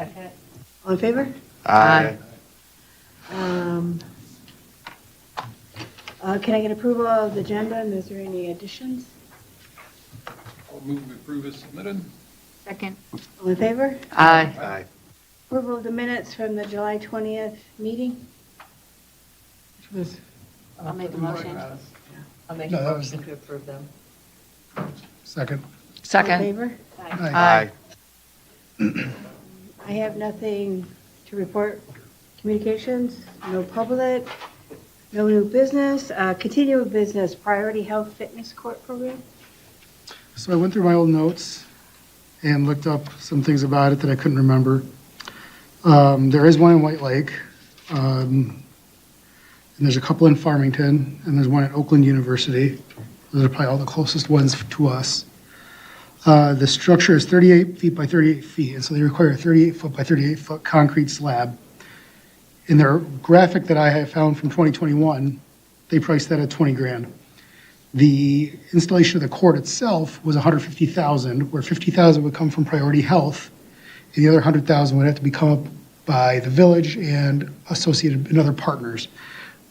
Second. All in favor? Aye. Can I get approval of the agenda, and is there any additions? I'll move we approve as submitted. Second. All in favor? Aye. Aye. Approval of the minutes from the July 20th meeting? Which was, I'll make a motion. I'll make No, a that was- motion to approve them. Second. all in Second. favor? Aye. I have nothing to report. Communications, no public, no new business. Continuing business, Priority Health Fitness Court Program? So I went through my old notes and looked up some things about it that I couldn't remember. There is one in White Lake, and there's a couple in Farmington, and there's one at Oakland University. Those are probably all the closest ones to us. The structure is 38 feet by 38 feet, and so they require a 38-foot by 38-foot concrete slab. In their graphic that I have found from 2021, they priced that at 20 grand. The installation of the court itself was 150,000, where 50,000 would come from Priority Health, and the other 100,000 would have to be come up by the village and associated and other partners.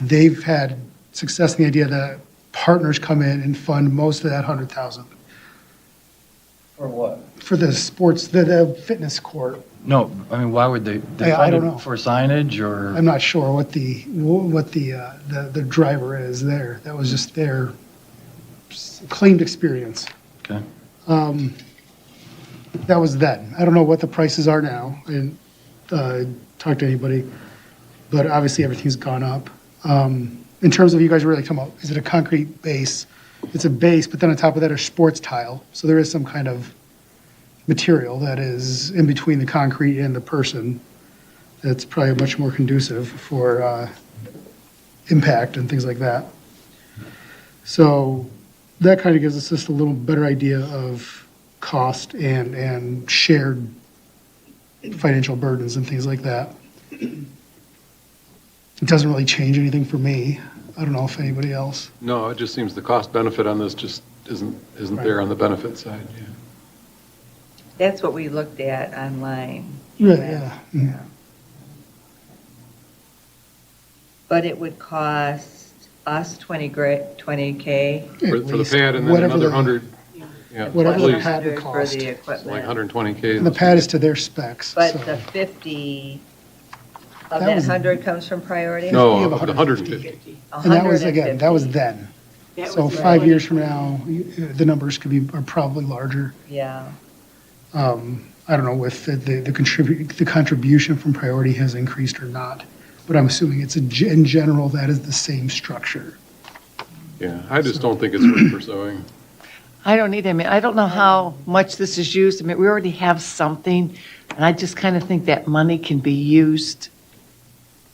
They've had success in the idea that partners come in and fund most of that 100,000 For what? for the sports, the fitness court. No, I mean, why would they I don't fund know. it for signage or? I'm not sure what the driver is there. That was just their claimed experience. Okay. That was then. I don't know what the prices are now. I didn't talk to anybody, but obviously everything's gone up. In terms of, you guys were really talking about, is it a concrete base? It's a base, but then on top of that are sports tile. So there is some kind of material that is in between the concrete and the person that's probably much more conducive for impact and things like that. So that kind of gives us just a little better idea of cost and shared financial burdens and things like that. It doesn't really change anything for me. I don't know if anybody else. No, it just seems the cost benefit on this just isn't there on the benefit side. Yeah. That's what we looked at online. Right, yeah. Mhm. But it would cost us 20K. For the At least. pad and then Whatever another the- 100. Yeah, Whatever at the least. pad would 100 for cost. the It's like equipment. 120K. And the pad is to their specs. But so- the 50 of That that was- 100 comes from priority? We No, have of the 150. And that was, again, that was 150. then. That So was 5 years from 2020. now, the numbers are probably larger. Yeah. I don't know if the contribution from Priority has increased or not, but I'm assuming it's in general, that is the same structure. Yeah, I just don't think it's worth pursuing. I don't either. I mean, I don't know how much this is used. I mean, we already have something, and I just kind of think that money can be used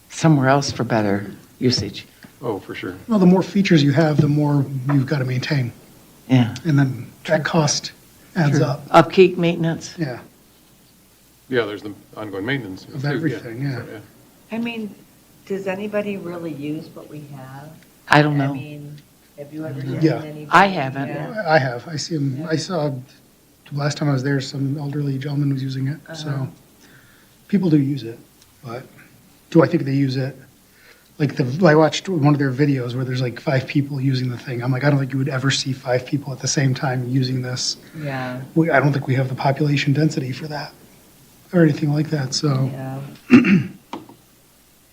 somewhere else for better usage. Oh, for sure. Well, the more features you have, the more you've got to maintain, Yeah. and then that cost adds True. up. Upkeep, maintenance. Yeah, Yeah, there's the ongoing maintenance. Of too, everything, yeah. I mean, does anybody really use what we have? I don't I know. mean, have you ever seen Yeah. anybody? I haven't. Yeah. I have. I see them. I saw, last time I was there, some elderly gentleman was using it, so people do use it, but do I think they use it? Like I watched one of their videos where there's like 5 people using the thing. I'm like, I don't think you would ever see 5 people at the same time using this. Yeah, I don't think we have the population density for that or anything like that, so. yeah.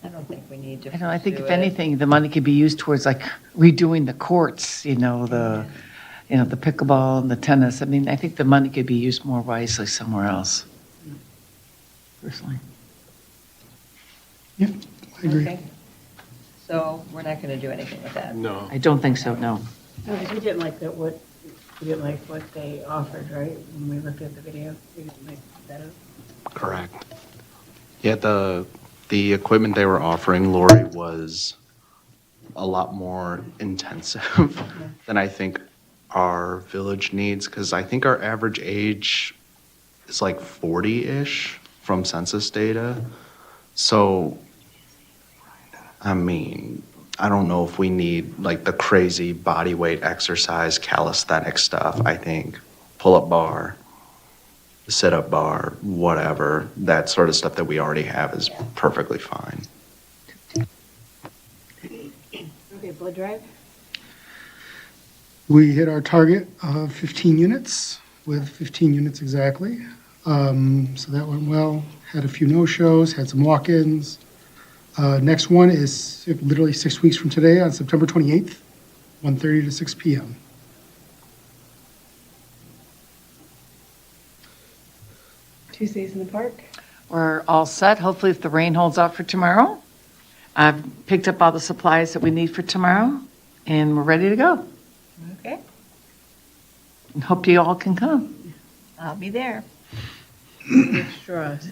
I don't think we need to I don't know. I think pursue if it. anything, the money could be used towards like redoing the courts, the pickleball and the tennis. I mean, I think the money could be used more wisely somewhere else. Personally. Yeah, I agree. Okay. So we're not going to do anything with that? No. I don't think so, no. No, because we didn't like what they offered, right? When we looked at the video, we didn't like that. Correct. Yeah, the equipment they were offering, Lori, was a lot more intensive than I think our village needs, because I think our average age is like 40-ish from census data. So, I mean, I don't know if we need like the crazy body weight exercise, calisthenic stuff. I think pull-up bar, sit-up bar, whatever, that sort of stuff that we already have is perfectly fine. Okay, blood drive? We hit our target of 15 units, with 15 units exactly. So that went well. Had a few no-shows, had some walk-ins. Next one is literally 6 weeks from today, on September 28th, 1:30 to 6 p.m. Tuesdays in the park? We're all set. Hopefully, if the rain holds out for tomorrow. I've picked up all the supplies that we need for tomorrow, and we're ready to go. Okay, And hope you all can come. I'll be there. Straws.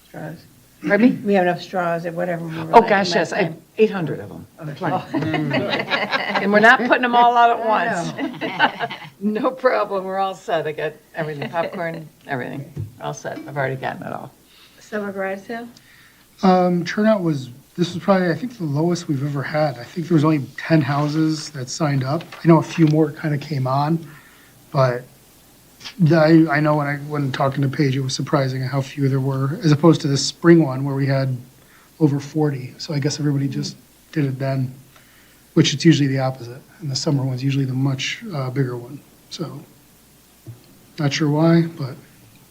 Straws. Pardon me? We have enough straws or whatever. we were Oh, lacking gosh, last yes, I have time. 800 of them. Okay. Plenty. And we're not putting them all out at once. No problem, we're all set. I got everything, popcorn, everything, all set. I've already gotten it all. Summer garage sale? Turnout this was probably, I think, the lowest we've ever had. I think there was only 10 houses that signed up. I know a few more kind of came on, but I know when talking to Paige, it was surprising how few there were, as opposed to the spring one where we had over 40. So I guess everybody just did it then, which it's usually the opposite. And the summer one's usually the much bigger one. So not sure why, but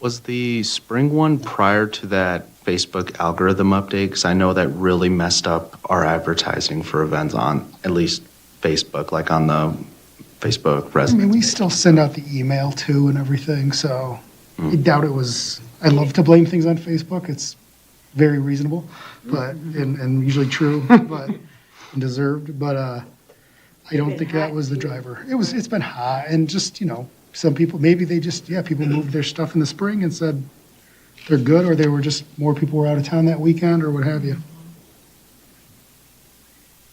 Was the spring one prior to that Facebook algorithm update? Because I know that really messed up our advertising for events on at least Facebook, like on the Facebook I mean, resident. we still send out the email too and everything, so I doubt it was, I love to blame things on Facebook. It's very reasonable, but, and usually true, but, and deserved, but, I don't think that was the driver. It's been hot and just, some people, maybe they just, people moved their stuff in the spring and said they're good, or they were just, more people were out of town that weekend or what have you.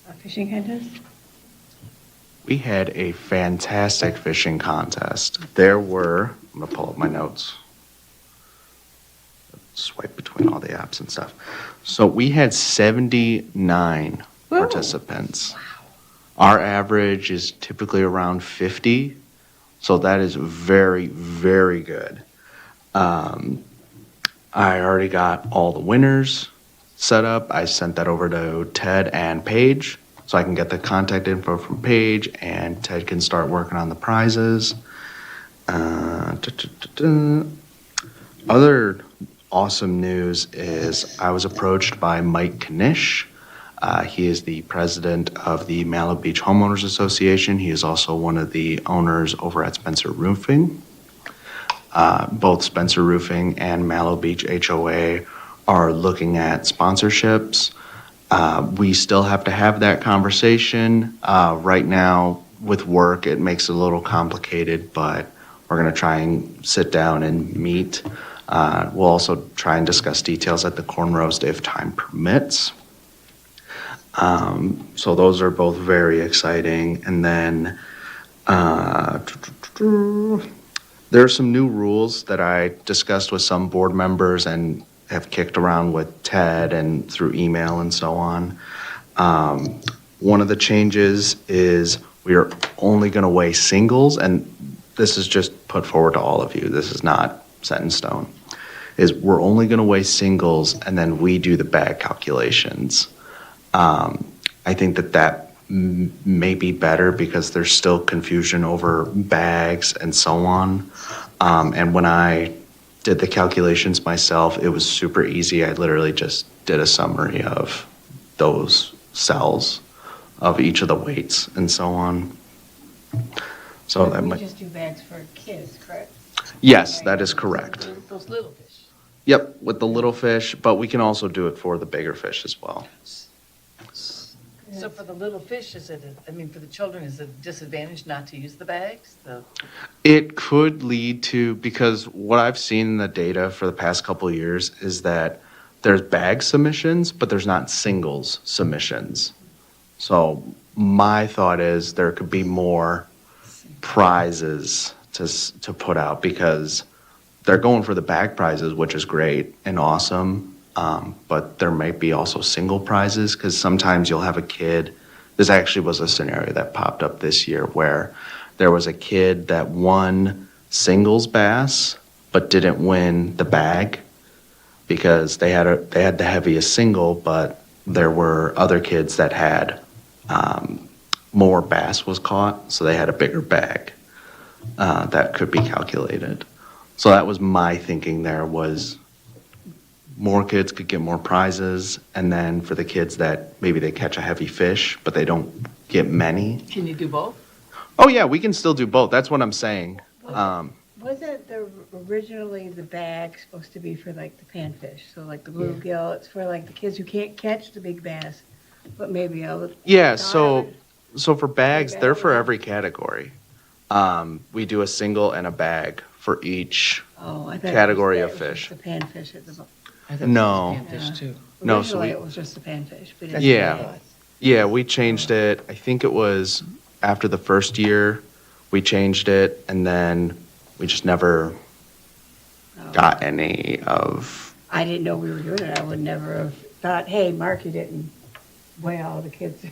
A fishing contest? We had a fantastic fishing contest. There were, I'm gonna pull up my notes. Swipe between all the apps and stuff. So we had 79 participants. Our average is typically around 50, so that is very, very good. I already got all the winners set up. I sent that over to Ted and Paige, so I can get the contact info from Paige, and Ted can start working on the prizes. Other awesome news is I was approached by Mike Knish. He is the president of the Malibu Beach Homeowners Association. He is also one of the owners over at Spencer Roofing. Both Spencer Roofing and Malibu Beach HOA are looking at sponsorships. We still have to have that conversation. Right now, with work, it makes it a little complicated, but we're going to try and sit down and meet. We'll also try and discuss details at the corn roast if time permits. So those are both very exciting. And then there are some new rules that I discussed with some board members and have kicked around with Ted and through email and so on. One of the changes is we are only going to weigh singles, and this is just put forward to all of you. This is not set in stone. Is we're only going to weigh singles, and then we do the bag calculations. I think that may be better because there's still confusion over bags and so on. And when I did the calculations myself, it was super easy. I literally just did a summary of those cells of each of the weights and so on. So that We might, just do bags for kids, correct? yes, that is correct. Those little fish. Yep, with the little fish, but we can also do it for the bigger fish as well. So for the little fish, for the children, is it a disadvantage not to use the bags? It could lead to, because what I've seen in the data for the past couple of years is that there's bag submissions, but there's not singles submissions. So my thought is there could be more prizes to put out because they're going for the bag prizes, which is great and awesome. But there might be also single prizes because sometimes you'll have a kid. This actually was a scenario that popped up this year where there was a kid that won singles bass, but didn't win the bag because they had the heaviest single, but there were other kids that had more bass was caught, so they had a bigger bag that could be calculated. So that was my thinking there was more kids could get more prizes, and then for the kids that maybe they catch a heavy fish, but they don't get many. Can you do both? Oh yeah, we can still do both. That's what I'm saying. Wasn't originally the bag supposed to be for like the panfish? So like the bluegill, it's for like the kids who can't catch the big bass, but maybe a Yeah, so for bags, they're for every category. We do a single and a bag for each. Oh, I thought category it of was fish. just the panfish at the I thought No. this was panfish too. No, so Originally, we- it was just the panfish. but That's it's- Yeah. what I thought. Yeah, we changed it. I think it was after the first year, we changed it, and then we just never Oh. got any of. I didn't know we were doing it. I would never have thought, hey, Mark, you didn't weigh all the kids.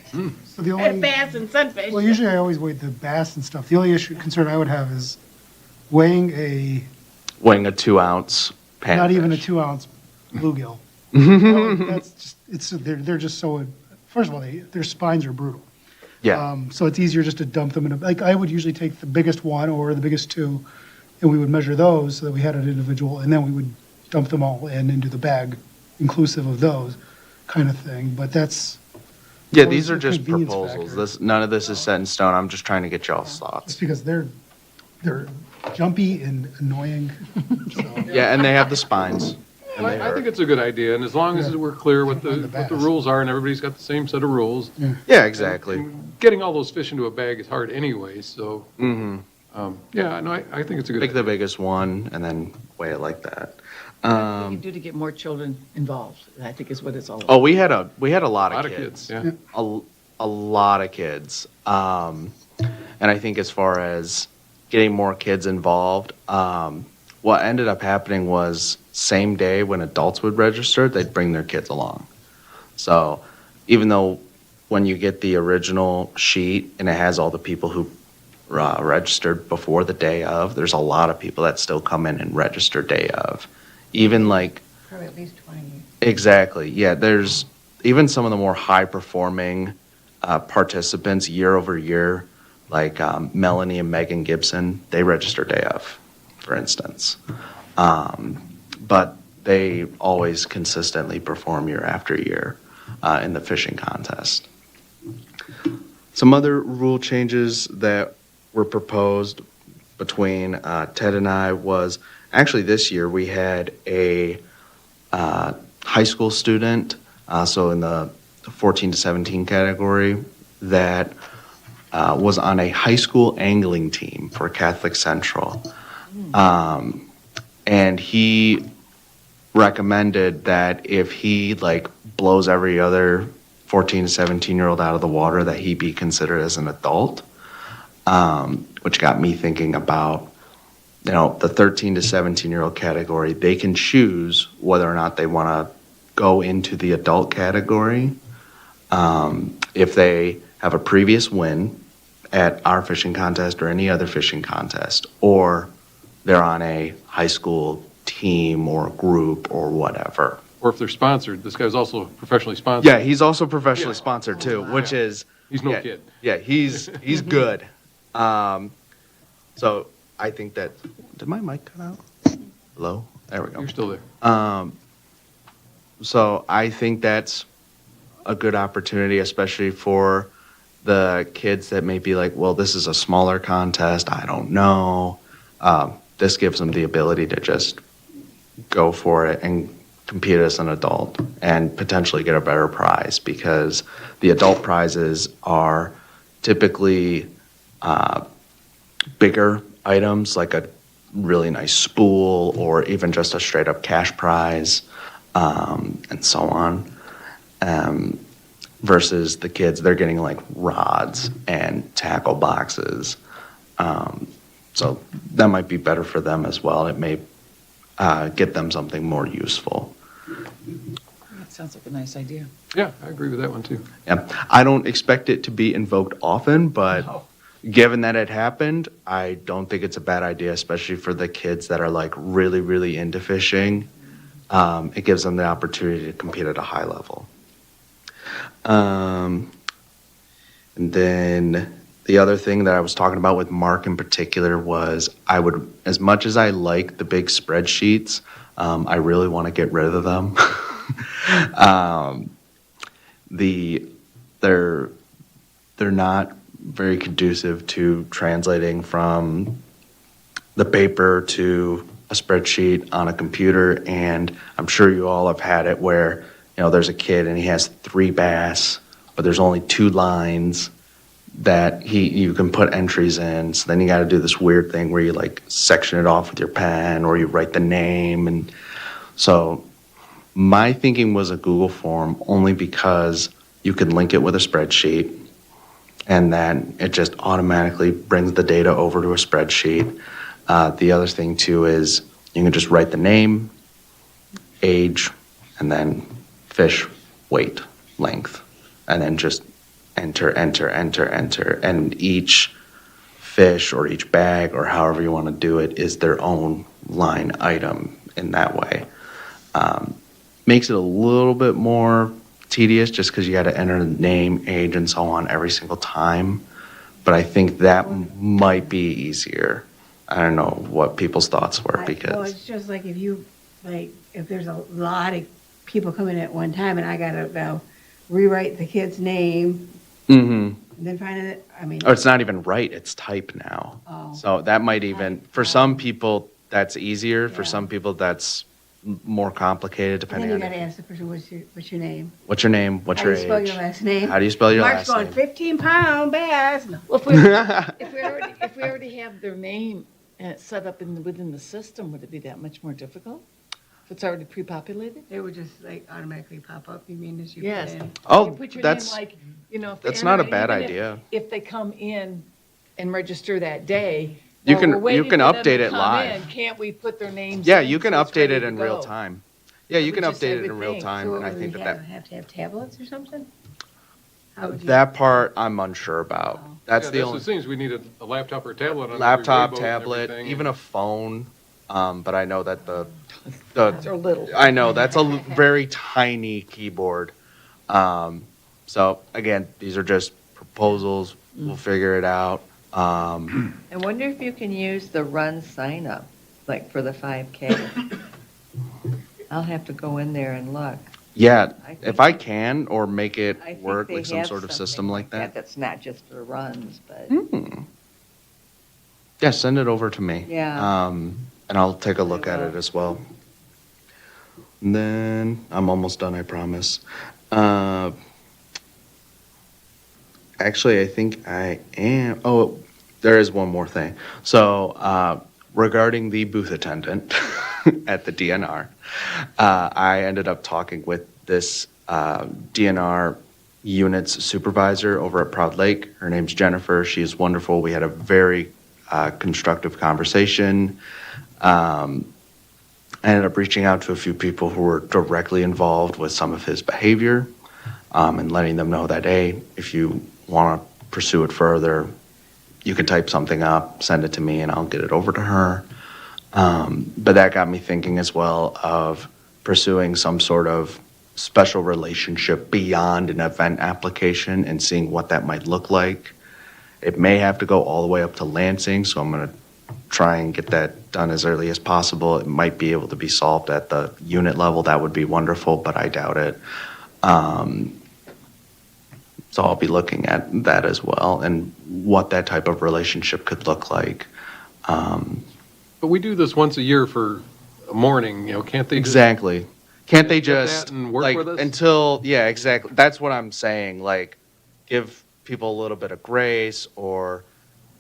So the And only, bass and sunfish. well, usually I always weigh the bass and stuff. The only concern I would have is weighing Weighing a 2-ounce panfish. not even a 2-ounce bluegill. That's just, they're just so, first of all, their spines are brutal. Yeah, So it's easier just to dump them in like, I would usually take the biggest one or the biggest two, and we would measure those so that we had an individual, and then we would dump them all into the bag, inclusive of those, kind of thing. But that's, yeah. Well, These it's are a just convenience proposals. factor. None of this is set in stone. I'm just trying to get y'all's just thoughts. because they're jumpy and annoying. So, Yeah, and they have the spines. And they I are- think it's a good idea, and as long as we're clear what And the what the bass. rules are and everybody's got the same set of rules. Yeah, exactly. And getting all those fish into a bag is hard anyway, so, Mm-hmm. yeah, no, I think it's a good Pick the idea. biggest one and then weigh it like that. What can you do to get more children involved? I think is what it's all about. Oh, we had a lot A lot of of kids. kids, yeah. A lot of kids. And I think as far as getting more kids involved, what ended up happening was same day when adults would register, they'd bring their kids along. So even though when you get the original sheet and it has all the people who registered before the day of, there's a lot of people that still come in and register day of. Even like Probably at least 20. Exactly. Yeah, there's even some of the more high-performing participants year over year, like Melanie and Megan Gibson, they register day of, for instance. But they always consistently perform year after year in the fishing contest. Some other rule changes that were proposed between Ted and I was, actually this year we had a high school student, so in the 14 to 17 category, that was on a high school angling team for Catholic Central. And he recommended that if he like blows every other 14 to 17-year-old out of the water, that he be considered as an adult, which got me thinking about, you know, the 13 to 17-year-old category. They can choose whether or not they want to go into the adult category if they have a previous win at our fishing contest or any other fishing contest, or they're on a high school team or group or whatever. Or if they're sponsored, this guy's also professionally sponsored. Yeah, he's also professionally Yeah. sponsored too, which is He's no yeah, kid. Yeah, he's good. So I think that did my mic cut out? Hello, there we go. You're still there. So I think that's a good opportunity, especially for the kids that may be like, well, this is a smaller contest. I don't know. This gives them the ability to just go for it and compete as an adult and potentially get a better prize, because the adult prizes are typically bigger items like a really nice spool or even just a straight up cash prize, and so on. Versus the kids, they're getting like rods and tackle boxes. So that might be better for them as well. It may get them something more useful. That sounds like a nice idea. Yeah, I agree with that one too. Yeah, I don't expect it to be invoked often, but given that it happened, I don't think it's a bad idea, especially for the kids that are like really, really into fishing. It gives them the opportunity to compete at a high level. And then the other thing that I was talking about with Mark in particular was I would, as much as I like the big spreadsheets, I really want to get rid of them. They're not very conducive to translating from the paper to a spreadsheet on a computer. And I'm sure you all have had it where, there's a kid and he has 3 bass, but there's only 2 lines that you can put entries in. So then you got to do this weird thing where you like section it off with your pen or you write the name. And so my thinking was a Google form only because you could link it with a spreadsheet and then it just automatically brings the data over to a spreadsheet. The other thing too is you can just write the name, age, and then fish, weight, length, and then just enter. And each fish or each bag or however you want to do it is their own line item in that way. Makes it a little bit more tedious just because you got to enter the name, age, and so on every single time. But I think that might be easier. I don't know what people's thoughts were Well, because, it's just like if there's a lot of people coming at one time and I gotta go rewrite the kid's name Mhm. and then find it, Or it's not even right, it's type now. Oh. So that might even, for some people, that's easier. For Yeah. some people, that's more complicated then depending you on gotta ask the person, what's your name? what's your name, what's How do your you spell age. your last name? How do you spell your Mark's last going name? 15-pound bass. No. Well, if we already have their name and it's set up within the system, would it be that much more difficult? If it's already pre-populated? They would just automatically pop up, you mean, as you put Yes. in? You Oh, put your name that's, like, if they that's not a enter it, bad even idea. If they come in and register that day. You while can- we're you waiting can for them update to it come live. in, can't we put their names? Yeah, in you can so it's update ready it to in real go? time. Yeah, you It can would just update it in real everything. time, So and I would think we that have to have tablets or something? How would you? that part I'm unsure about. That's Yeah, the only It seems we need a laptop or a tablet on every laptop, wayboat and tablet, everything. even a phone. But I know that the They're little. I know that's a very tiny keyboard. So again, these are just proposals. We'll figure it out. I wonder if you can use the run sign up, like for the 5K. I'll have to go in there and look. Yeah, I think- if I can, or make it I think work they like some have sort of something system like that. That's not just for runs, but Yeah, send it over to me. Yeah. And I'll take a look I at will. it as well. And then I'm almost done, I promise. Actually, I think I am. Oh, there is one more thing. So, regarding the booth attendant at the DNR, I ended up talking with this DNR unit's supervisor over at Proud Lake. Her name's Jennifer. She is wonderful. We had a very constructive conversation. I ended up reaching out to a few people who were directly involved with some of his behavior, and letting them know that, hey, if you want to pursue it further, you can type something up, send it to me, and I'll get it over to her. But that got me thinking as well of pursuing some sort of special relationship beyond an event application and seeing what that might look like. It may have to go all the way up to Lansing, so I'm going to try and get that done as early as possible. It might be able to be solved at the unit level. That would be wonderful, but I doubt it. So I'll be looking at that as well and what that type of relationship could look like. But we do this once a year for a morning, can't they? just- Exactly. Can't they Get that just, and work like, with us? until, yeah, exactly. That's what I'm saying. Like, give people a little bit of grace, or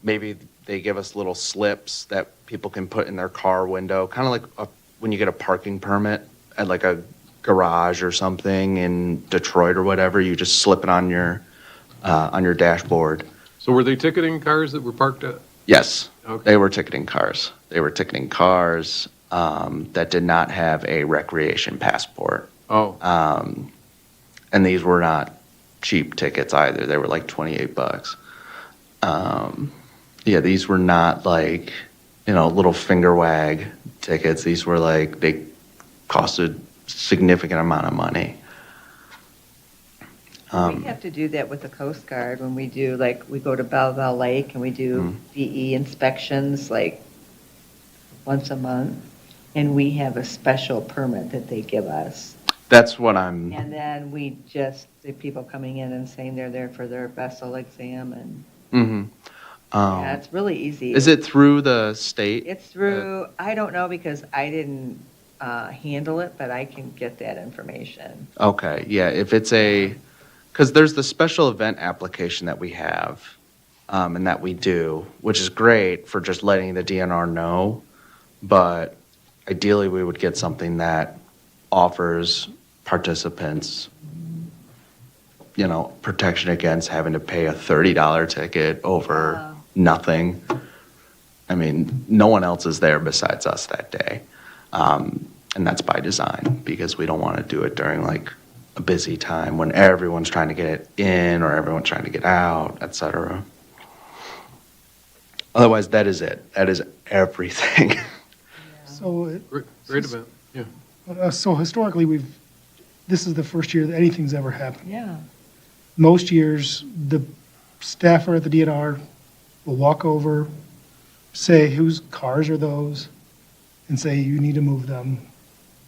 maybe they give us little slips that people can put in their car window, kind of like when you get a parking permit at like a garage or something in Detroit or whatever. You just slip it on your dashboard. So were they ticketing cars that were parked at? Yes, Okay. they were ticketing cars. They were ticketing cars that did not have a recreation passport. Oh, And these were not cheap tickets either. They were like $28. Yeah, these were not like, little finger wag tickets. These were like, they costed significant amount of money. We have to do that with the Coast Guard when we do, like, we go to Belleville Lake and we do VE inspections, like, once a month. And we have a special permit that they give us. That's what I'm, And then we just, the people coming in and saying they're there for their vessel exam and, mhm. yeah, it's really easy. Is it through the state? It's through, I don't know because I didn't handle it, but I can get that information. Okay, yeah, if it's because there's the special event application that we have, and that we do, which is great for just letting the DNR know, but ideally, we would get something that offers participants, protection against having to pay a $30 ticket over Wow. nothing. I mean, no one else is there besides us that day. And that's by design, because we don't want to do it during like a busy time when everyone's trying to get in or everyone's trying to get out, et cetera. Otherwise, that is it. That is everything. So, Great event, yeah. so historically, this is the first year that anything's ever happened. Yeah. Most years, the staffer at the DNR will walk over, say whose cars are those, and say you need to move them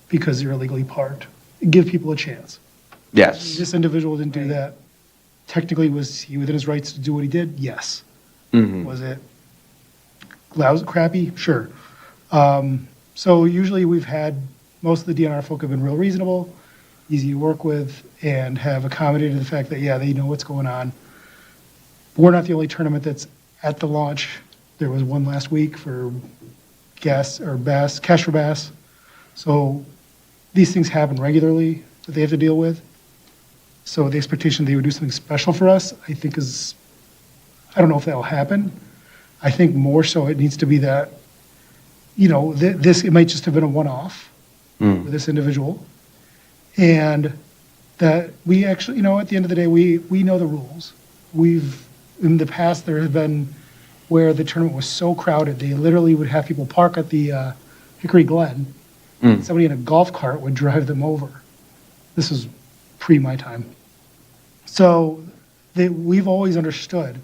because they're illegally parked. Give people a chance. Yes. This individual didn't do that. Technically, was he within his rights to do what he did? Yes. Mhm. Was it lousy, crappy? Sure. So usually we've had, most of the DNR folk have been real reasonable, easy to work with, and have accommodated the fact that, yeah, they know what's going on. We're not the only tournament that's at the launch. There was one last week for cash for bass. So these things happen regularly that they have to deal with. So the expectation they would do something special for us, I think I don't know if that will happen. I think more so it needs to be that, it might just have been a one-off with this individual. And that we actually, at the end of the day, we know the rules. In the past, there have been where the tournament was so crowded, they literally would have people park at the Hickory Glen. Somebody in a golf cart would drive them over. This is pre my time. So we've always understood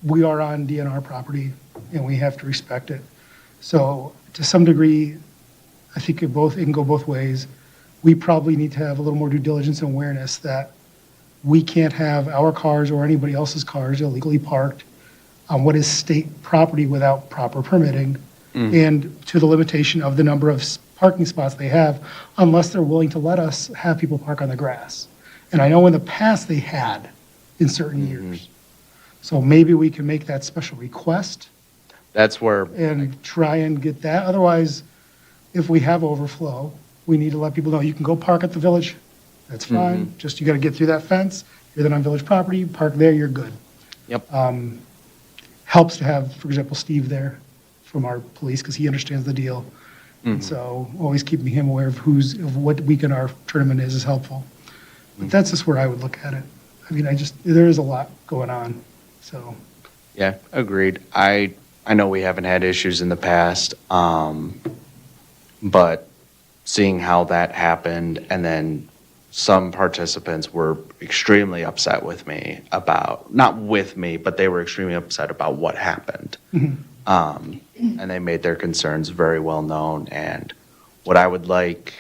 we are on DNR property and we have to respect it. So to some degree, I think it can go both ways. We probably need to have a little more due diligence and awareness that we can't have our cars or anybody else's cars illegally parked on what is state property without proper permitting and to the limitation of the number of parking spots they have, unless they're willing to let us have people park on the grass. And I know in the past they had in certain years. So maybe we can make that special request That's where, and try and get that. Otherwise, if we have overflow, we need to let people know, you can go park at the village, that's fine. Just you got to get through that fence, you're then on village property, park there, you're good. Yep. Helps to have, for example, Steve there from our police, because he understands the deal. And so always keeping him aware of what weekend our tournament is helpful. But that's just where I would look at it. I mean, there is a lot going on, so. yeah, agreed. I know we haven't had issues in the past, but seeing how that happened, and then some participants were extremely upset with me about, not with me, but they were extremely upset about what happened. And they made their concerns very well known. And what I would like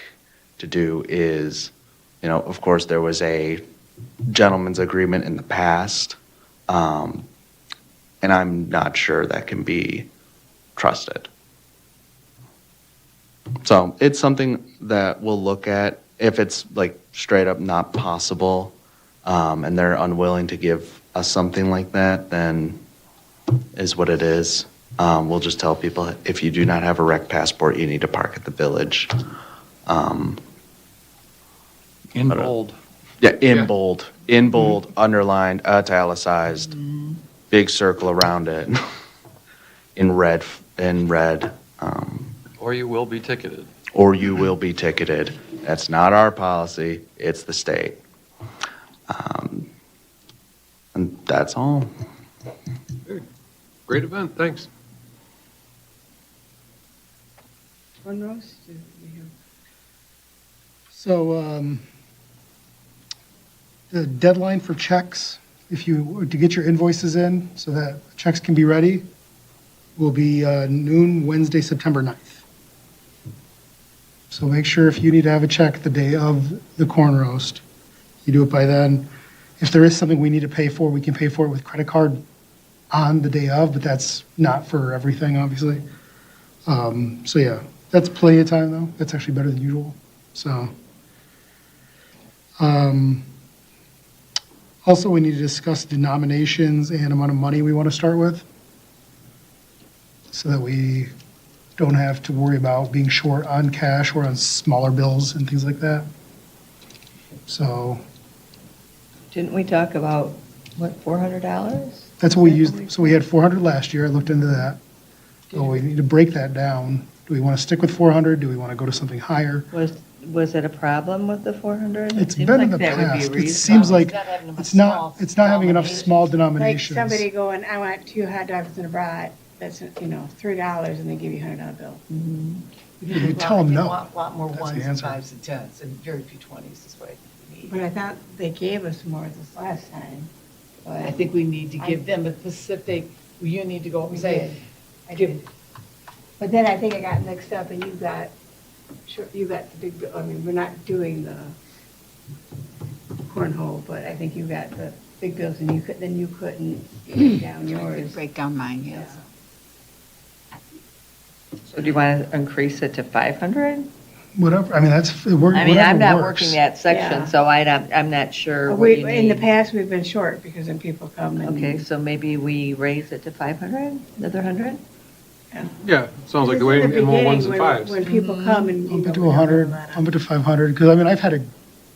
to do is, of course, there was a gentleman's agreement in the past, and I'm not sure that can be trusted. So it's something that we'll look at. If it's like straight up not possible, and they're unwilling to give us something like that, then is what it is. We'll just tell people, if you do not have a rec passport, you need to park at the village. In bold. Yeah, in bold, underlined, italicized, big circle around it, in red, Or you will be ticketed. or you will be ticketed. That's not our policy, it's the state. And that's all. Great event, thanks. One roast? Do we have- So the deadline for checks, if you were to get your invoices in so that checks can be ready, will be noon Wednesday, September 9th. So make sure if you need to have a check the day of the corn roast, you do it by then. If there is something we need to pay for, we can pay for it with credit card on the day of, but that's not for everything, obviously. So yeah, that's plenty of time though. That's actually better than usual. So. Also, we need to discuss denominations and amount of money we want to start with so that we don't have to worry about being short on cash or on smaller bills and things like that. So Didn't we talk about, what, $400? that's what we used. So we had 400 last year. I looked into that. So we need to break that down. Do we want to stick with 400? Do we want to go to something higher? Was it a problem with the 400? It's Seems been in like the that would be past. It reasonable. seems like Not having enough it's not having enough small Like denominations. somebody going, I want 2 hot dogs and a brat, that's, $3, and they give you a $100 bill. You tell them They no. want a lot more That's the ones and answer. 5s and 10s and very few 20s is what we need. But I thought they gave us more this last time. But I think we need to give them a specific, you need to go and We say, did. I give- did. But then I think I got mixed up and you got the big, bill. I mean, we're not doing the cornhole, but I think you got the big bills and you couldn't break down yours. Break down mine, yes. So do you want to increase it to 500? Whatever. I mean, that's I mean, whatever I'm not works. working that section, Yeah. so I'm not sure what you In the need. past, we've been short because then people come and. Okay, so maybe we raise it to 500, another 100? Yeah, sounds like the way This is in more ones and beginning fives. When people come and. Bump it to we have 100, a lot of- bump it to 500, because I mean, I've had to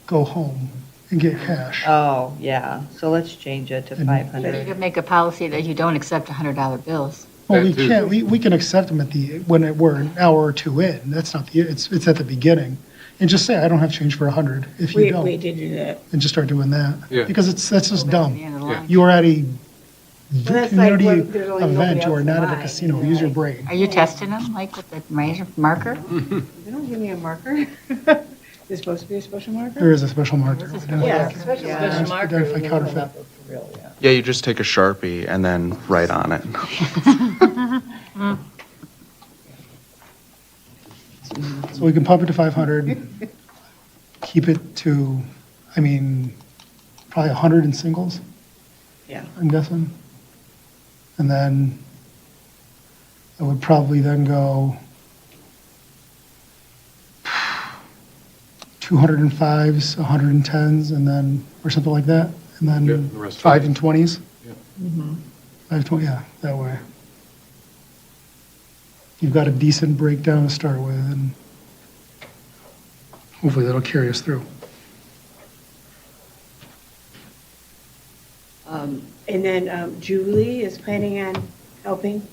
go home and get cash. Oh, yeah, so let's change it to And- But you 500. could make a policy that you don't accept $100 bills. Well, we That too. can't, we can accept them when we're an hour or two in. That's not it's at the beginning. And just say, I don't have change for 100 if you We don't, did do that. and just start doing that. Yeah. Because that's just At dumb. the end of the Yeah. line. You are at a that's like community when there's only nobody event, you are else not in at a line, casino. and Use your like- brain. Are you testing them, like with the marker? They don't give me a marker. There's supposed to be a special marker? There is a special marker. Yeah, Special Yeah. special marker. Identify is a little counterfeit. enough for real, yeah. Yeah, you just take a Sharpie and then write on it. So we can pump it to 500, keep it to, I mean, probably 100 in singles, Yeah. I'm guessing. And then I would probably then go 205s, 110s, and then, or something like that. And Yeah, then the rest 5 and 20s. Yeah. 520, yeah, that way. You've got a decent breakdown to start with, and hopefully that'll carry us through. And then Julie is planning on helping,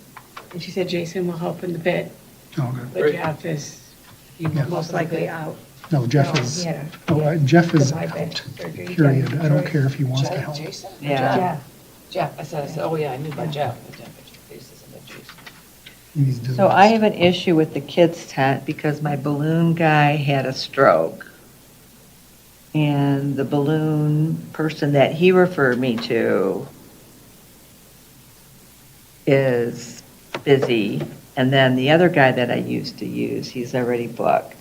and she said Jason will help in the bid, Oh, okay. but Great. Jeff is Yeah. most likely out. No, Jeff No, is, he had Jeff is the bypass out, surgery. period. I don't care if he wants to Jeff, help. Jason? Yeah. Jeff. Jeff, I said, oh yeah, I knew about Jeff. but Jeff, Jason, but Jason. He needs to- So I have an issue with the kids tent because my balloon guy had a stroke. And the balloon person that he referred me to is busy. And then the other guy that I used to use, he's already booked.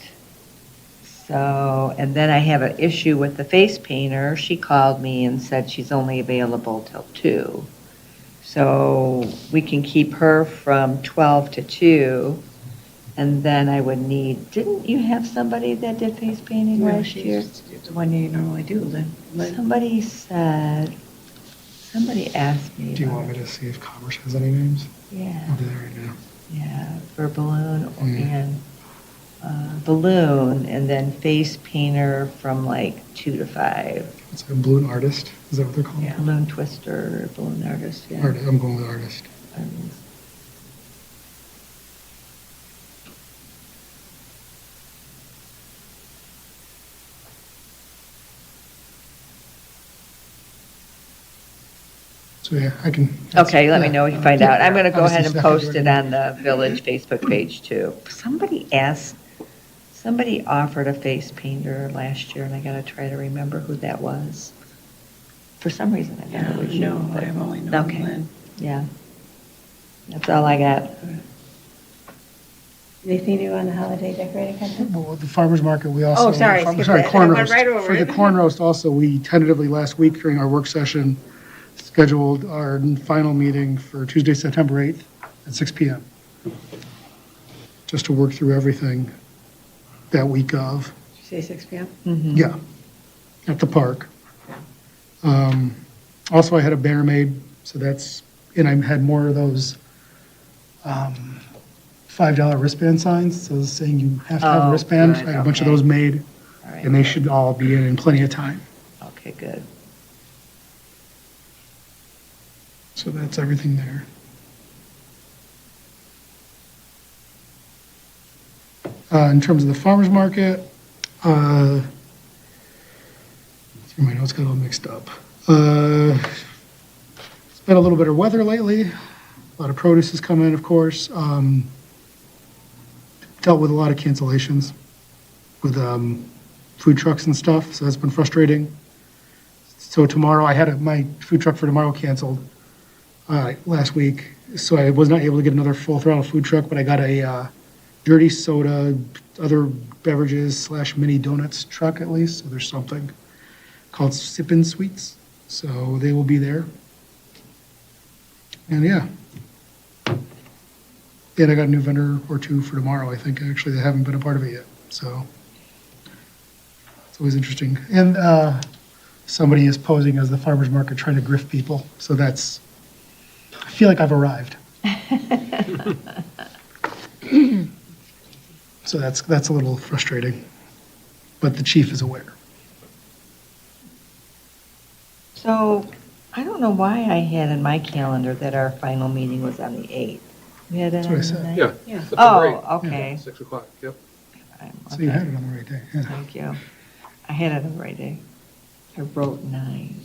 So, and then I have an issue with the face painter. She called me and said she's only available till 2. So we can keep her from 12 to 2. And then I would need, didn't you have somebody that did face painting Well, last year? she's the one you normally do, Lynn. Somebody said, somebody asked me. Do you about want me it. to see if Commerce has any names? Yeah, I'll do that right now. yeah, for balloon Mm. and balloon and then face painter from like 2 to 5. It's a balloon artist, is that what they're called? Yeah. Balloon twister, balloon artist, yeah. I'm going with artist. So, yeah, I can. Okay, let me know what you find out. I'm going to go ahead and Obviously, post second it on the village Facebook page too. Somebody offered a face painter last year, and I got to try to remember who that was. For some reason, I thought it was you. No, but- I've only known Okay. Lynn. Yeah. That's all I got. Anything new on the holiday decorating contest? Well, the farmer's market, we also. Oh, sorry, skip Sorry, that. corn I went roast. right over For the it. corn roast also, we tentatively last week during our work session scheduled our final meeting for Tuesday, September 8th at 6 PM. Just to work through everything that week of. Did you say 6 PM? Yeah, at the park. Also, I had a banner made, so that's, and I had more of those $5 wristband signs, so saying you have to have Oh, a wristband. good, I had a bunch of okay. those made, All right. and they should all be in plenty of time. Okay, good. So that's everything there. In terms of the farmer's market, my notes got all mixed up. It's been a little bit of weather lately. A lot of produce has come in, of course. Dealt with a lot of cancellations with food trucks and stuff, so that's been frustrating. So tomorrow, I had my food truck for tomorrow canceled last week, so I was not able to get another full throttle food truck, but I got a dirty soda, other beverages / mini donuts truck at least, so there's something called Sippin' Sweets, so they will be there. And yeah. And I got a new vendor or two for tomorrow, I think, actually, they haven't been a part of it yet, so it's always interesting. And somebody is posing as the farmer's market trying to grift people, so that's, I feel like I've arrived. So that's a little frustrating, but the chief is aware. So I don't know why I had in my calendar that our final meeting was on the 8th. We had it That's what I on the said. 9th? Yeah. Yeah. September 8th, Oh, okay. 6 o'clock, yep. So you had it on the right day, yeah. Thank you. I had it on the right day. I wrote 9.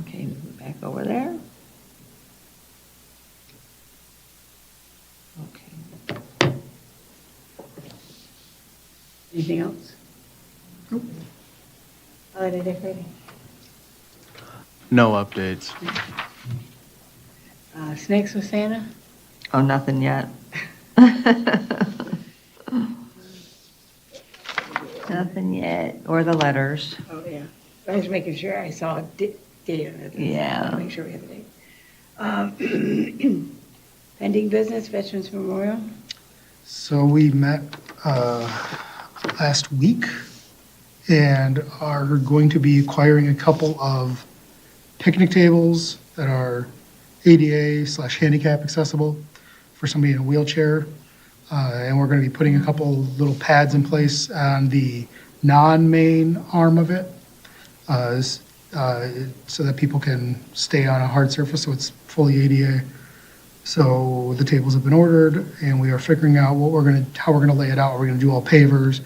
Okay, move back over there. Okay. Anything else? Nope. Holiday decorating? No updates. Snakes with Santa? Oh, nothing yet. Nothing yet, or the letters. Oh, yeah. I was making sure I saw a date on it. Yeah. Make sure we have a date. Pending business, Veterans Memorial? So we met last week and are going to be acquiring a couple of picnic tables that are ADA / handicap accessible for somebody in a wheelchair. And we're going to be putting a couple little pads in place on the non-main arm of it, so that people can stay on a hard surface, so it's fully ADA. So the tables have been ordered, and we are figuring out how we're gonna lay it out. Are we gonna do all pavers,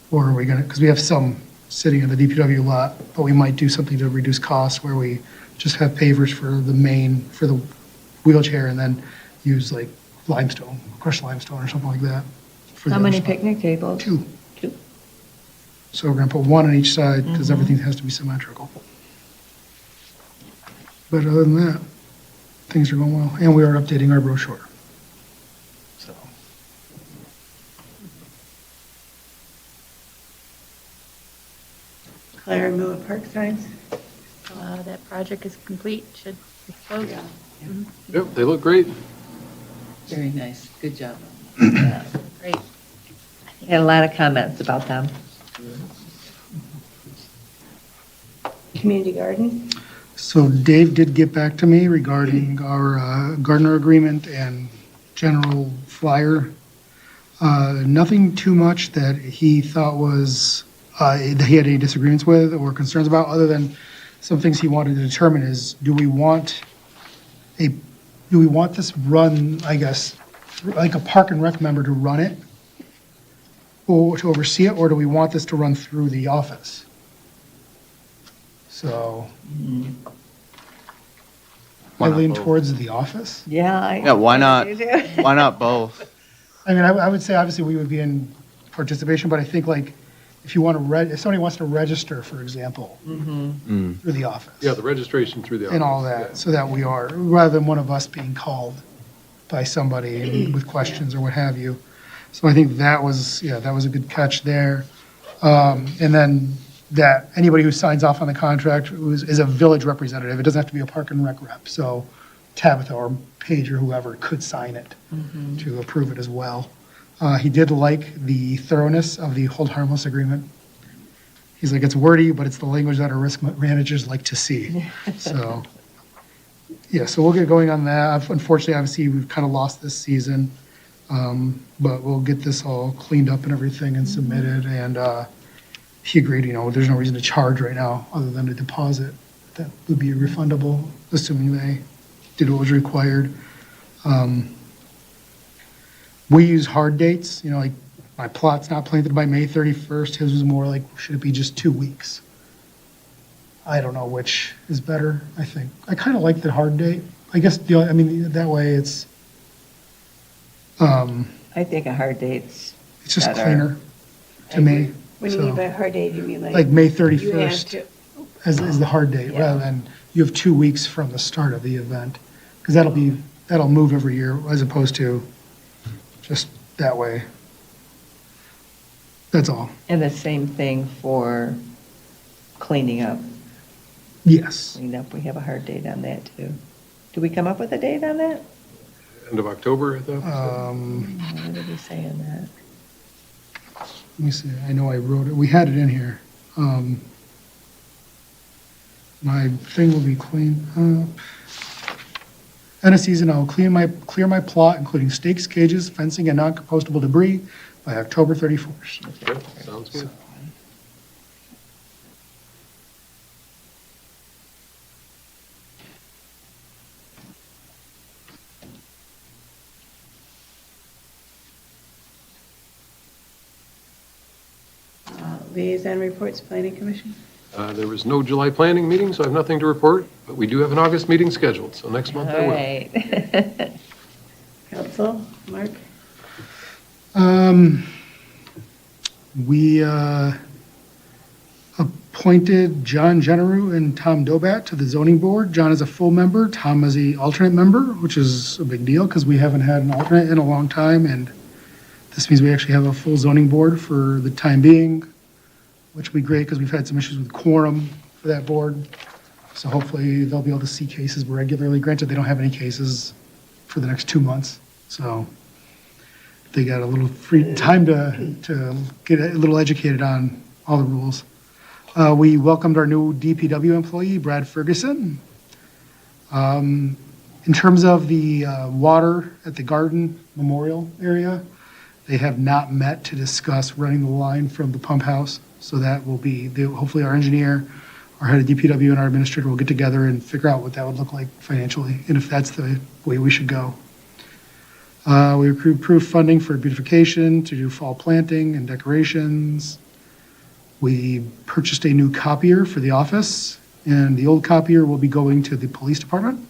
or are we gonna? Because we have some sitting in the DPW lot, but we might do something to reduce costs where we just have pavers for the wheelchair, and then use like limestone, crushed limestone, or something like that. for the How other many spot. picnic tables? Two. Two. So we're gonna put one on each side, because everything has to be symmetrical. But other than that, things are going well, and we are updating our brochure. So, Clara Miller Park signs? That project is complete, should be closed. Yep, they look great. Very nice, good job. Great. Had a lot of comments about them. Community garden? so Dave did get back to me regarding our gardener agreement and general flyer. Nothing too much that he thought was, that he had any disagreements with or concerns about, other than some things he wanted to determine is, do we want this run, I guess, like a park and rec member to run it? or to oversee it, or do we want this to run through the office? So I Why not lean both? towards the office. Yeah. Yeah, why not? Why not both? I mean, I would say obviously we would be in participation, but I think like if you want to, if somebody wants to register, for example, through the office. Yeah, the registration through the office. And all that, so that we are, rather than one of us being called by somebody with questions or what have you. So I think that was, that was a good catch there. And then that anybody who signs off on the contract is a village representative. It doesn't have to be a park and rec rep. So Tabitha or Paige or whoever could sign it to approve it as well. He did like the thoroughness of the hold harmless agreement. He's like, it's wordy, but it's the language that our risk managers like to see. So, yeah, so we'll get going on that. Unfortunately, obviously, we've kind of lost this season, but we'll get this all cleaned up and everything and submitted. And he agreed, there's no reason to charge right now other than a deposit that would be refundable, assuming they did what was required. We use hard dates, like my plot's not planted by May 31st. His was more like, should it be just 2 weeks? I don't know which is better, I think. I kind of like the hard date. I guess, that way it's I think a hard date's just better. cleaner to me. When you So, mean by hard date, you mean like May you have 31st to, is the hard date, rather than you have 2 weeks from the start of the event. Because that'll move every year as opposed to just that way. That's all. And the same thing for cleaning up. Yes. Clean up, we have a hard date on that too. Do we come up with a date on that? End of October, I thought. What did we say on that? Let me see, I know I wrote it, we had it in here. My thing will be clean up. End of season, I will clear my plot, including stakes, cages, fencing, and non-compostable debris by October 31st. Okay, sounds good. liaison reports, planning commission? There was no July planning meeting, so I have nothing to report, but we do have an August meeting scheduled, so next month I All will. right. Council, Mark? We appointed John Generou and Tom Dobat to the zoning board. John is a full member, Tom is the alternate member, which is a big deal because we haven't had an alternate in a long time, and this means we actually have a full zoning board for the time being, which will be great because we've had some issues with quorum for that board. So hopefully they'll be able to see cases regularly. Granted, they don't have any cases for the next 2 months, so they got a little free time to get a little educated on all the rules. We welcomed our new DPW employee, Brad Ferguson. In terms of the water at the Garden Memorial area, they have not met to discuss running the line from the pump house. So that will be, hopefully our engineer, our head of DPW, and our administrator will get together and figure out what that would look like financially, and if that's the way we should go. We approved funding for beautification, to do fall planting and decorations. We purchased a new copier for the office, and the old copier will be going to the police department.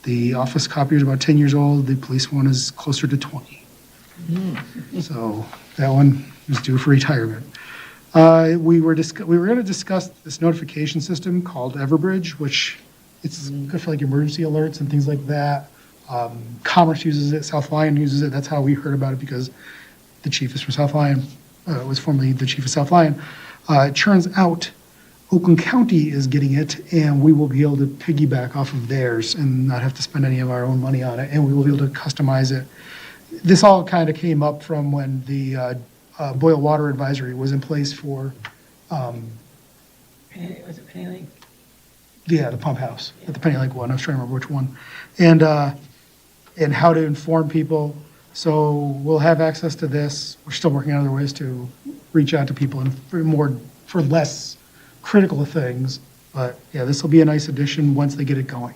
The office copier is about 10 years old, the police one is closer to 20. So that one is due for retirement. We were going to discuss this notification system called Everbridge, which it's good for like emergency alerts and things like that. Commerce uses it, South Lyon uses it. That's how we heard about it, because the chief is from South Lyon, was formerly the chief of South Lyon. It turns out Oakland County is getting it, and we will be able to piggyback off of theirs and not have to spend any of our own money on it, and we will be able to customize it. This all kind of came up from when the boil water advisory was in place for, Was it Penny Lake? the pump house, at the Penny Lake one. I was trying to remember which one. And how to inform people. So we'll have access to this. We're still working on other ways to reach out to people and for less critical things. But yeah, this will be a nice addition once they get it going.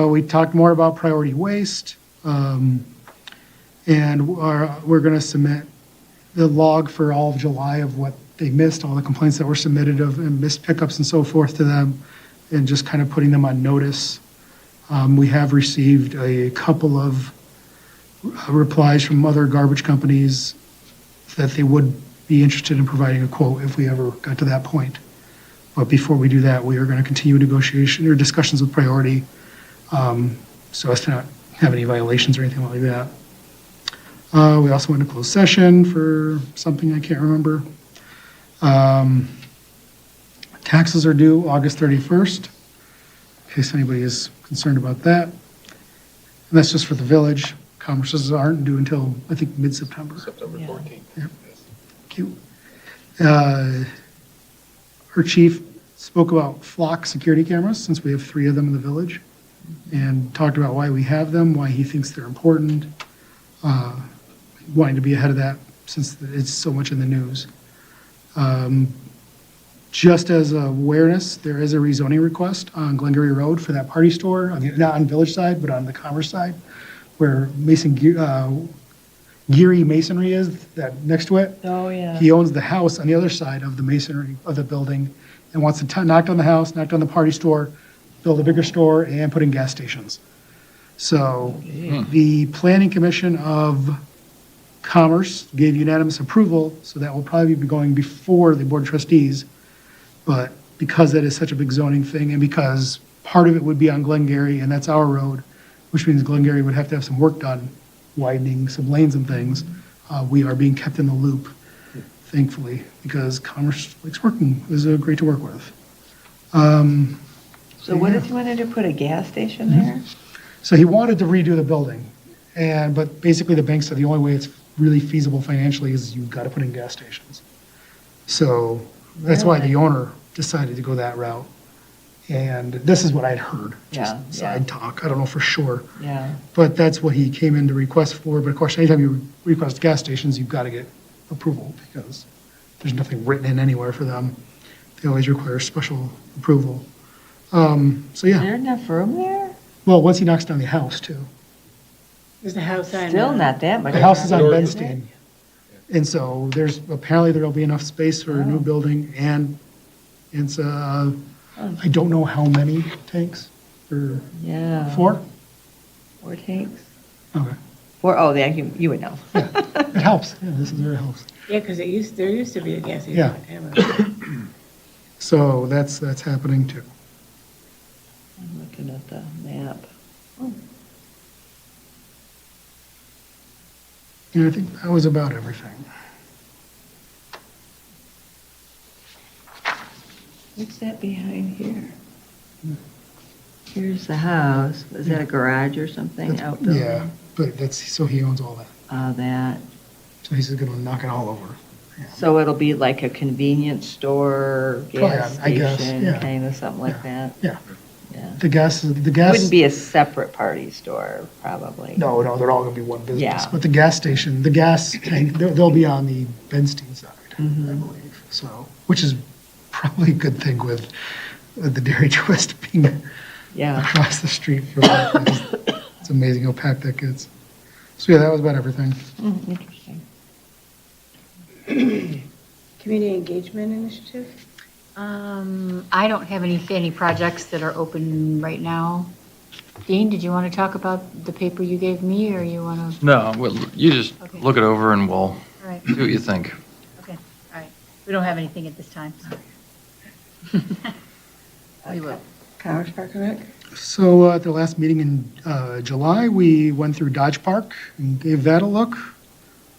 We talked more about priority waste. And we're going to submit the log for all of July of what they missed, all the complaints that were submitted of and missed pickups and so forth to them, and just kind of putting them on notice. We have received a couple of replies from other garbage companies that they would be interested in providing a quote if we ever got to that point. But before we do that, we are going to continue negotiation or discussions with Priority, so as to not have any violations or anything like that. We also went into closed session for something I can't remember. Taxes are due August 31st, in case anybody is concerned about that. And that's just for the village. Commerces aren't due until, I think, mid-September. September 14th. Thank you. Our chief spoke about flock security cameras, since we have 3 of them in the village, and talked about why we have them, why he thinks they're important, wanting to be ahead of that since it's so much in the news. Just as awareness, there is a rezoning request on Glengarry Road for that party store, not on village side, but on the commerce side, where Geary Masonry is, that next to it. Oh, yeah. He owns the house on the other side of the masonry of the building and wants to knock down the house, knock down the party store, build a bigger store, and put in gas stations. So the Planning Commission of Commerce gave unanimous approval, so that will probably be going before the Board of Trustees. But because that is such a big zoning thing, and because part of it would be on Glengarry, and that's our road, which means Glengarry would have to have some work done, widening some lanes and things, we are being kept in the loop, thankfully, because Commerce likes working, is great to work with. So what if you wanted to put a gas station there? So he wanted to redo the building, but basically the bank said the only way it's really feasible financially is you've got to put in gas stations. So that's why the owner decided to go that route. And this is what I'd heard, just Yeah, side talk, I don't know for sure. Yeah. But that's what he came in to request for. But of course, anytime you request gas stations, you've got to get approval because there's nothing written in anywhere for them. They always require special approval. So Is yeah, there enough room there? well, once he knocks down the house too. Is the house on? Still not that much. The house is on North. Benstein. And so apparently there'll be enough space for a new building and it's, I don't know how many tanks, or Yeah. 4? 4 tanks? Okay, 4, oh, yeah, you would know. it helps, yeah, this is where it helps. Yeah, because there used to be a gas station. Yeah. So that's happening too. I'm looking at the map. And I think that was about everything. What's that behind here? Here's the house. Is that a garage or something outbuilding? Yeah, but so he owns all that. That. So he's just gonna knock it all over. So it'll be like a convenience store, gas yeah, I guess, station, yeah. kind of something like that? Yeah, Yeah. the gas. It wouldn't be a separate party store, probably. No, they're all gonna be one business. Yeah. But the gas station, the gas tank, they'll be on the Benstein side, I believe. So, which is probably a good thing with the Dairy Twist being Yeah. across the street from that. It's amazing how packed that gets. So yeah, that was about everything. Interesting. Community engagement initiative? I don't have any projects that are open right now. Dean, did you want to talk about the paper you gave me, or you want to? No, well, you just Okay. look it over and we'll All right, see what you think. okay, all right. We don't have anything at this time, so. We will. Commerce Park and Rec? So at the last meeting in July, we went through Dodge Park and gave that a look.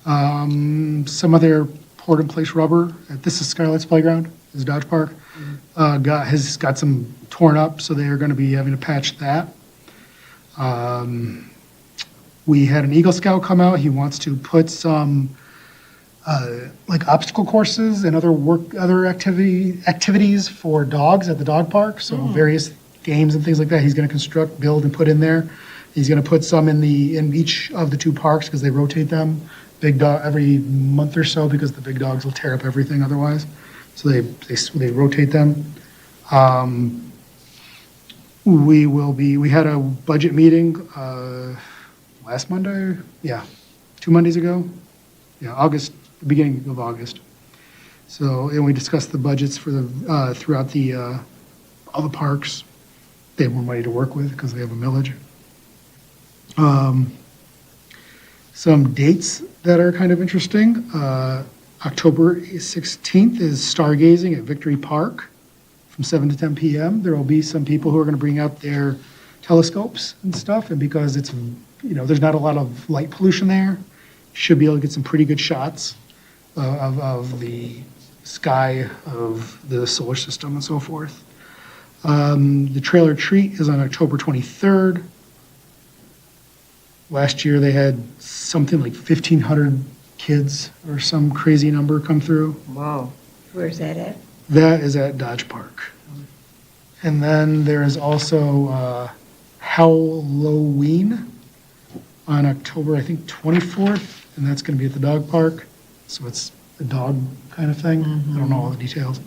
Some of their poured-in-place rubber, this is Scarlett's Playground, is Dodge Park, has got some torn up, so they are going to be having to patch that. We had an Eagle Scout come out. He wants to put some like obstacle courses and other activities for dogs at the dog park. So various games and things like that. He's going to construct, build, and put in there. He's going to put some in each of the 2 parks because they rotate them. Big dog every month or so because the big dogs will tear up everything otherwise. So they rotate them. We had a budget meeting last Monday. Yeah, 2 Mondays ago. Yeah, August the beginning of August. So, and we discussed the budgets for the, throughout the, all the parks. They have more money to work with because they have a millage. Some dates that are kind of interesting. October 16th is stargazing at Victory Park from 7 to 10 p.m. There will be some people who are going to bring out their telescopes and stuff, and because it's, there's not a lot of light pollution there, you should be able to get some pretty good shots of the sky, of the solar system and so forth. The trailer treat is on October 23rd. Last year, they had something like 1,500 kids or some crazy number come through. Whoa. Where's that at? That is at Dodge Park. And then there is also Halloween on October, I think, 24th, and that's going to be at the dog park. So it's a dog kind of thing. I don't know all the details.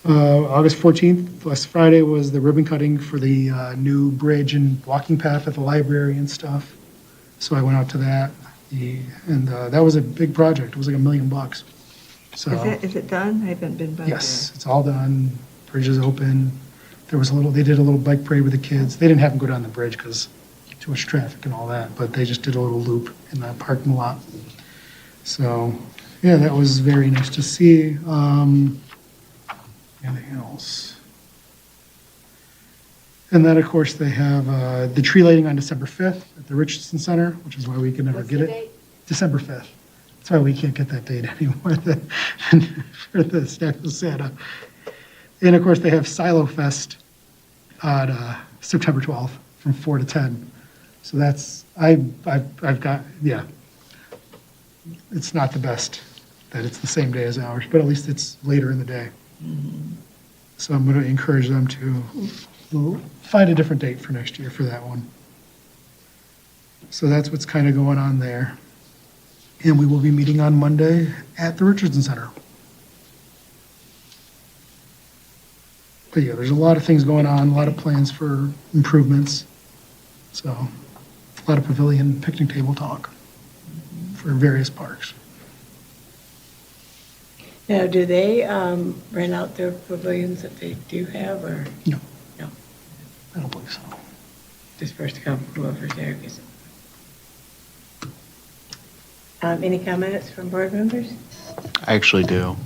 August 14th, last Friday, was the ribbon cutting for the new bridge and walking path at the library and stuff. So I went out to that. And that was a big project. It was like $1 million. So, Is it done? I haven't been by there. yes, it's all done. Bridge is open. They did a little bike parade with the kids. They didn't have them go down the bridge because too much traffic and all that, but they just did a little loop in that parking lot. So, yeah, that was very nice to see. Anything else? And then, of course, they have the tree lighting on December 5th at the Richardson Center, which is why we can never What's get the it. date? December 5th. That's why we can't get that date anymore for the Stack of Santa. And, of course, they have Silo Fest on September 12th from 4 to 10. So that's, I've got, yeah. It's not the best that it's the same day as ours, but at least it's later in the day. So I'm going to encourage them to find a different date for next year for that one. So that's what's kind of going on there. And we will be meeting on Monday at the Richardson Center. But yeah, there's a lot of things going on, a lot of plans for improvements. So a lot of pavilion picnic table talk for various parks. Now, do they rent out their pavilions that they do have, or No, no? I don't believe so. Just first come, whoever's there gets it. Any comments from board members? I actually do.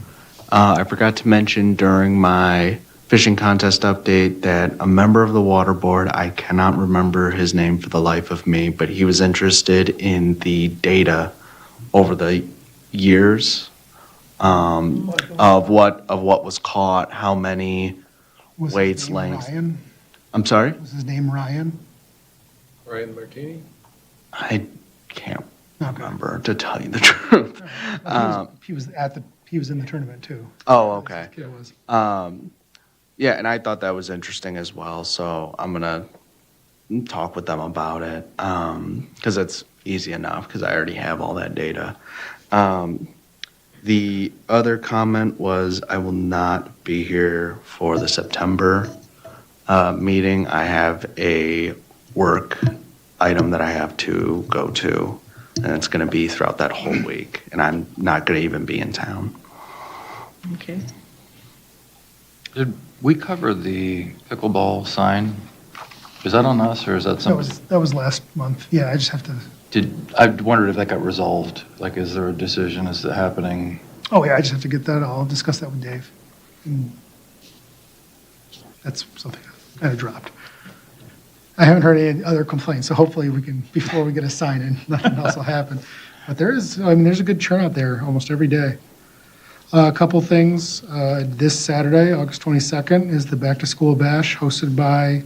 I forgot to mention during my fishing contest update that a member of the water board, I cannot remember his name for the life of me, but he was interested in the data over the years of what was caught, how many Was his weights, name lengths. Ryan? I'm sorry? Was his name Ryan? Ryan Martini? I can't Okay. remember, to tell you the truth. He was in the tournament too. Oh, okay. Kid was. Yeah, and I thought that was interesting as well, so I'm gonna talk with them about it, because it's easy enough, because I already have all that data. The other comment was I will not be here for the September meeting. I have a work item that I have to go to, and it's gonna be throughout that whole week, and I'm not gonna even be in town. Okay. Did we cover the pickleball sign? Is that on us, or is that something? That was last month. Yeah, I just have to, I wondered if that got resolved. Like, is there a decision? Is it happening? oh yeah, I just have to get that. I'll discuss that with Dave. And that's something I kind of dropped. I haven't heard any other complaints, so hopefully we can, before we get a sign in, nothing else will happen. But there's a good turnout there almost every day. A couple things. This Saturday, August 22nd, is the Back to School Bash hosted by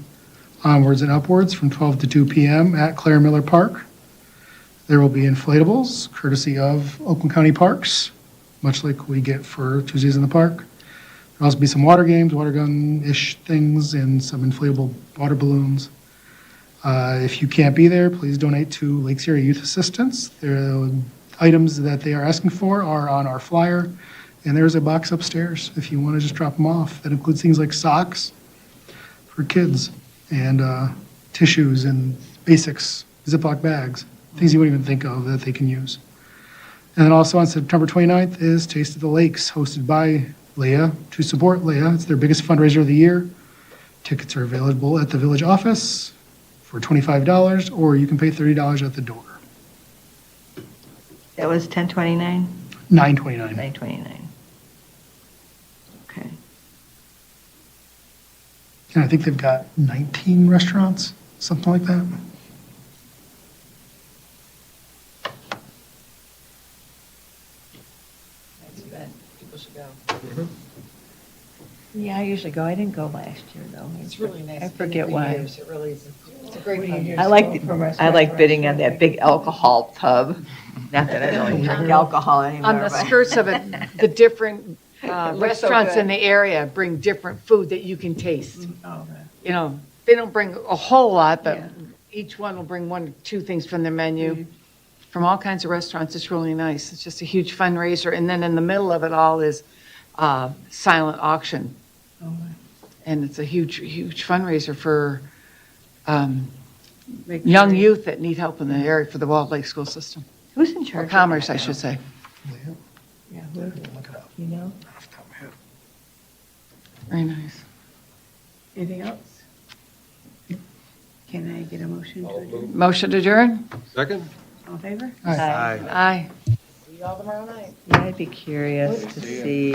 Onwards and Upwards from 12 to 2 p.m. at Claire Miller Park. There will be inflatables courtesy of Oakland County Parks, much like we get for Tuesdays in the Park. There'll also be some water games, water gun-ish things, and some inflatable water balloons. If you can't be there, please donate to Lakes Area Youth Assistance. The items that they are asking for are on our flyer, and there's a box upstairs if you want to just drop them off. That includes things like socks for kids and tissues and basics, Ziploc bags, things you wouldn't even think of that they can use. And then also on September 29th is Taste of the Lakes, hosted by Leah, to support Leah. It's their biggest fundraiser of the year. Tickets are available at the village office for $25, or you can pay $30 at the door. That was 1029, $9.29. 929. Okay. And I think they've got 19 restaurants, something like that. Yeah, I usually go. I didn't go last year, though. It's really nice. I forget why. It really is. It's a great fun. I like bidding on that big alcohol tub. Not that I really drink alcohol anymore. On the but- skirts of it, the different looks so restaurants in good. the area bring different food that you can taste. You know, they don't bring a whole lot, but each one will bring one or two things from their menu. From all kinds of restaurants, it's really nice. It's just a huge fundraiser. And then in the middle of it all is silent auction. And it's a huge, huge fundraiser for young youth that need help in the area for the Walled Lake School System. Who's in Or charge? of commerce, that I now? should say. Yeah, who is it? You know? Very nice. Anything else? Can I get a motion to adjourn? Motion to adjourn? Second? All in favor? Aye. Aye. See you all tomorrow night. Yeah, I'd be curious to see.